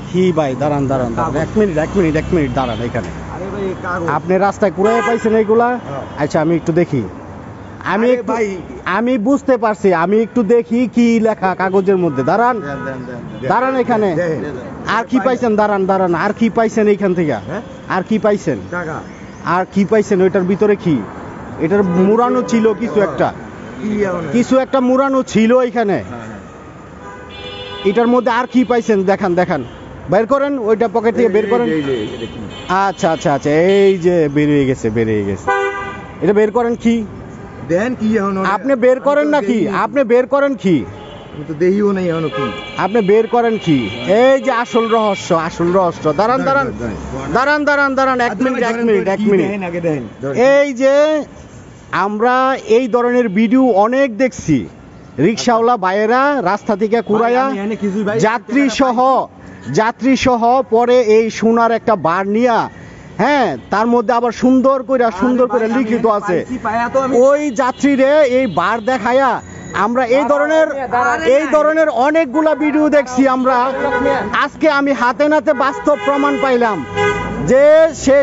দেখি ভাই, দাঁড়ান দাঁড়ান দাঁড়ান, এক মিনিট দাঁড়ান এখানে। আপনি রাস্তায় কুড়াইয়া পাইছেন এইগুলা? আচ্ছা আমি একটু দেখি। আমি বুঝতে পারছি, আমি একটু দেখি কি লেখা কাগজের মধ্যে। দাঁড়ান দাঁড়ান এখানে। আর কি পাইছেন? দাঁড়ান দাঁড়ান, আর কি পাইছেন এইখান থেকে? আর কি পাইছেন? আর কি পাইছেন? ওইটার ভিতরে কি? এটার মুড়ানো ছিল কিছু একটা মুড়ানো ছিল এখানে। এটার মধ্যে আর কি পাইছেন দেখান দেখান, বের করেন ওইটা পকেট থেকে বের করেন। আচ্ছা আচ্ছা আচ্ছা, এই যে বেরিয়ে গেছে। এটা বের করেন। কি দেন? কি আপনি বের করেন নাকি? আপনি বের করেন কি? দেখিও নাই এখনো কি আপনি বের করেন কি? এই যে আসল রহস্য। দাঁড়ান দাঁড়ান দাঁড়ান দাঁড়ান দাঁড়ান, এক মিনিট। এই যে আমরা এই ধরনের ভিডিও অনেক দেখছি, রিক্সাওয়ালা ভাইয়েরা রাস্তা থেকে কুড়াইয়া যাত্রী সহ পরে এই সোনার একটা বার নিয়া, হ্যাঁ, তার মধ্যে আবার সুন্দর করে লিখিত আছে, ওই যাত্রীরে এই বার দেখায়া আমরা এই ধরনের অনেকগুলা ভিডিও দেখছি আমরা। আজকে আমি হাতে নাতে বাস্তব প্রমাণ পাইলাম যে সে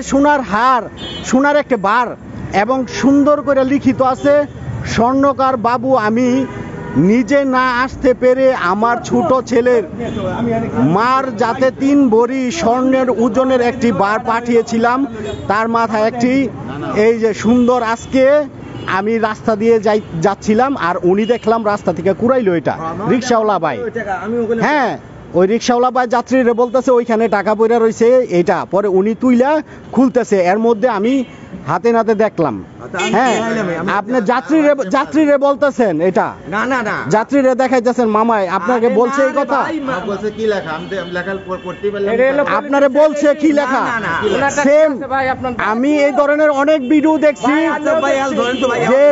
সোনার একটা বার এবং সুন্দর করে লিখিত আছে, স্বর্ণকার বাবু আমি নিজে না আসতে পেরে আমার ছোট ছেলের মার যাতে 3 ভরি স্বর্ণের ওজনের একটি বার পাঠিয়েছিলাম, তার মাথায় একটি এই যে সুন্দর। আজকে আমি রাস্তা দিয়ে যাচ্ছিলাম আর উনি দেখলাম রাস্তা থেকে কুড়াইলো এটা রিক্সাওয়ালা ভাই। হ্যাঁ, ওই রিক্সাওয়ালা ভাই যাত্রীরে বলতেছে ওইখানে টাকা পয়সা রয়েছে, এইটা পরে উনি তুইলা খুলতেছে, এর মধ্যে আমি হাতে নাতে দেখলাম। হ্যাঁ, আপনি যাত্রীরে বলতেছেন এটা? না যাত্রীরে দেখাইতেছেন মামাই আপনাকে বলছে এই কথা? আপনারে বলছে কি লেখা? সেম আমি এই ধরনের অনেক ভিডিও দেখছি যে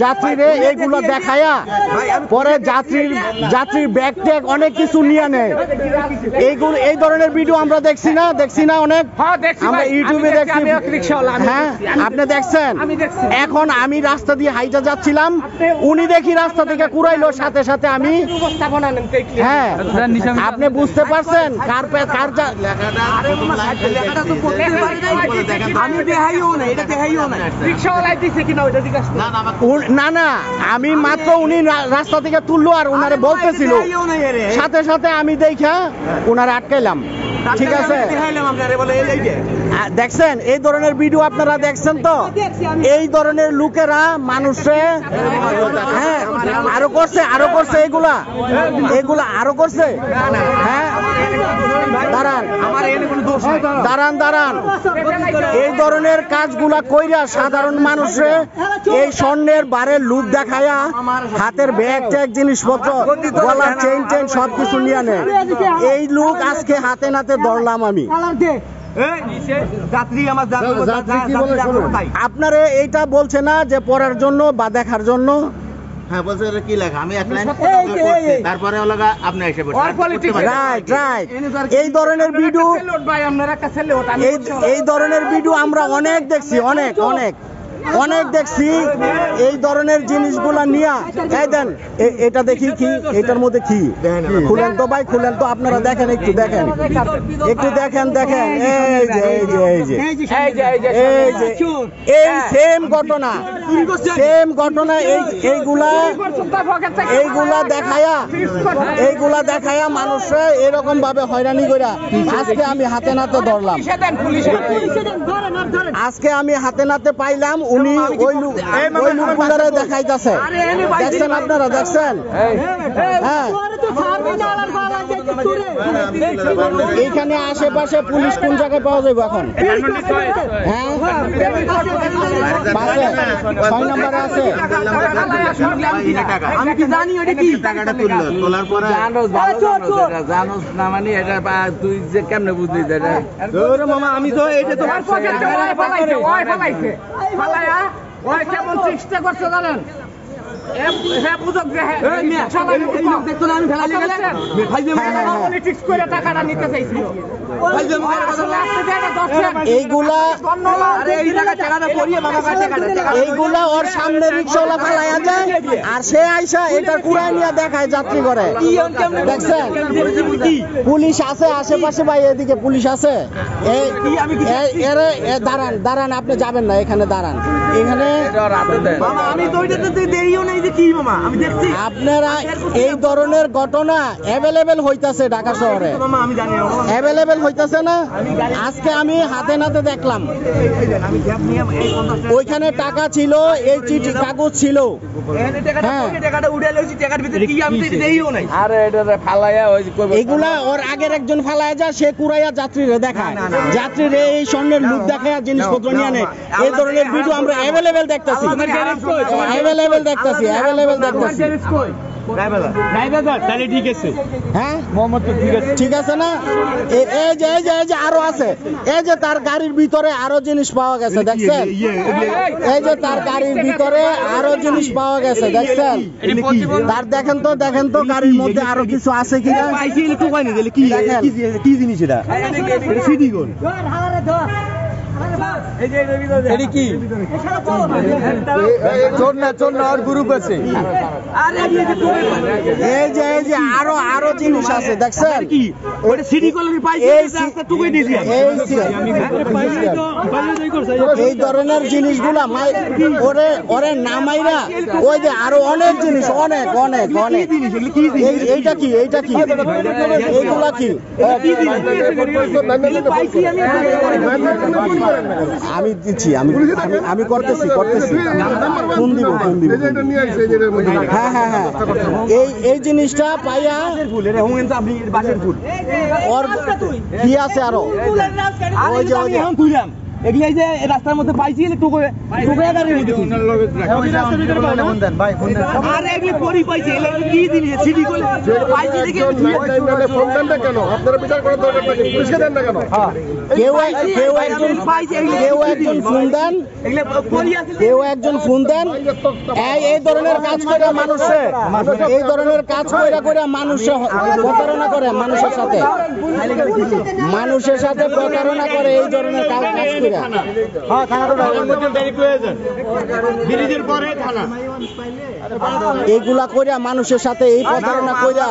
যাত্রীরে এইগুলো দেখায়া পরে যাত্রীর ব্যাগ ট্যাগ অনেক কিছু নিয়ে নেয়। এই ধরনের ভিডিও আমরা দেখছি না অনেক, আমরা ইউটিউবে দেখছি। হ্যাঁ, আপনি দেখছেন? এখন আমি রাস্তা দিয়ে হাইটা যাচ্ছিলাম, উনি দেখি রাস্তা থেকে কুড়াইলো, সাথে সাথে আমি। হ্যাঁ, আপনি বুঝতে পারছেন না আমি মাত্র উনি রাস্তা থেকে তুললো আর উনারে বলতেছিল, সাথে সাথে আমি দেখা উনারে আটকাইলাম। ঠিক আছে, দেখছেন এই ধরনের ভিডিও আপনারা দেখছেন তো? এই ধরনের লোকেরা মানুষে হ্যাঁ আরো করছে এগুলা আরো করছে। হ্যাঁ, দাঁড়ান এই ধরনের কাজগুলা কইরা সাধারণ মানুষে এই স্বর্ণের বারের লুক দেখায়া হাতের ব্যাগ ট্যাগ জিনিসপত্র গলার চেইন সবকিছু নিয়ে নেয়। এই লুক আজকে হাতে নাতে ধরলাম আমি। আপনারে এইটা বলছে না যে পড়ার জন্য বা দেখার জন্য? হ্যাঁ, বলছে কি লেখা, আমি এক লাইন তারপরে আপনি এসে রাইট এই ধরনের ভিডিও আমরা অনেক দেখছি, অনেক দেখছি। এই ধরনের জিনিসগুলা নিয়ে দেন, এটা দেখি কি, এটার মধ্যে কি খুলেন তো ভাই, খুলেন তো, আপনারা দেখেন, একটু দেখেন এই সেম ঘটনা এইগুলা দেখায়া মানুষরা এরকম ভাবে হয়রানি কইরা আজকে আমি হাতে নাতে ধরলাম। আজকে আমি হাতে নাতে পাইলাম, উনি ওই লোকগুলারে দেখাইতেছে। দেখছেন আপনারা? দেখছেন? হ্যাঁ, এইখানে আশেপাশে পুলিশ কোন জায়গায় পাওয়া যাবে এখন? হ্যাঁ, 6 নম্বরে আছে। আমি কি জানি ওটা কি টাকাটা তুললো, তোলার পরে জানোস না, মানে এটা তুই যে কেমনে বুঝলি এটা? মামা আমি তো এটা তো কেমন চেষ্টা করছো জানেন? টাকাটা নিতে চাইছিল। এইগুলা এইগুলা ওর সামনে রিক্সাওয়ালা ফালাইয়া যায় আর সে আইসা এটা কুড়াই নিয়ে দেখায় যাত্রী করে। দেখছেন পুলিশ আছে আশেপাশে ভাই, এদিকে পুলিশ আছে। দাঁড়ান দাঁড়ান, আপনি যাবেন না, এখানে দাঁড়ান। এখানে আপনারা এই ধরনের ঘটনা অ্যাভেলেবেল হইতাছে ঢাকা শহরে, অ্যাভেলেবেল হইতাছে না? আজকে আমি হাতে নাতে দেখলাম ওইখানে টাকা ছিল, এই চিঠি কাগজ ছিল। এগুলা ওর আগের একজন ফালাইয়া যায়, সে কুড়াইয়া যাত্রীরা দেখায়, যাত্রীরা এই স্বর্ণের লুক দেখায় জিনিসপত্র নিয়ে নেয়। এই ধরনের ভিডিও আমরা অ্যাভেলেবেল দেখতেছি, অ্যাভেলেবেল দেখতেছি, অ্যাভেলেবেল দেখতেছি। ঠিক আছে না? এই যে আরো আছে, এই যে তার গাড়ির ভিতরে আরো জিনিস পাওয়া গেছে, দেখছেন? এই যে তার গাড়ির ভিতরে আরো জিনিস পাওয়া গেছে, দেখছেন? তার দেখেন তো গাড়ির মধ্যে আরো কিছু আছে কিনা। কি জিনিস এটা? গ্রুপ আছে, এই যে আরো জিনিস আছে, দেখছেন? এই ধরনের জিনিসগুলা ওরে নামাইরা ওই যে আরো অনেক জিনিস, অনেক অনেক অনেক। এইটা কি এইগুলা কি? আমি দিচ্ছি, আমি করতেছি ফোন দিব। হ্যাঁ এই জিনিসটা পাইয়া ওর কি আছে আরো, ওই যে এগুলাই যে রাস্তার মধ্যে পাইছি কেউ একজন ফোন দেন। এই ধরনের কাজ করে মানুষে, এই ধরনের কাজ করে মানুষে প্রতারণা করে, মানুষের সাথে প্রতারণা করে, এই ধরনের কাজ করে। এইগুলা কইরা মানুষের সাথে এই প্রতারণা কইরা,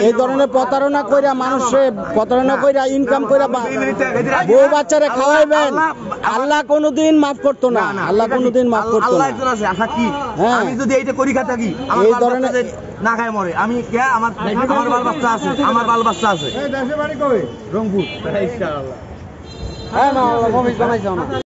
এই ধরনের প্রতারণা কইরা মানুষের প্রতারণা কইরা ইনকাম কইরা বউ বাচ্চারে খাওয়াইবেন, আল্লাহ কোনোদিন মাফ করতো না, আল্লাহ কোনোদিন মাফ করতো না। আমি যদি এইটা করি থাকি, এই ধরনের না খায় মরে, আমি আমার বাল বাচ্চা আছে, আমার বাল বাচ্চা আছে। রংপুর।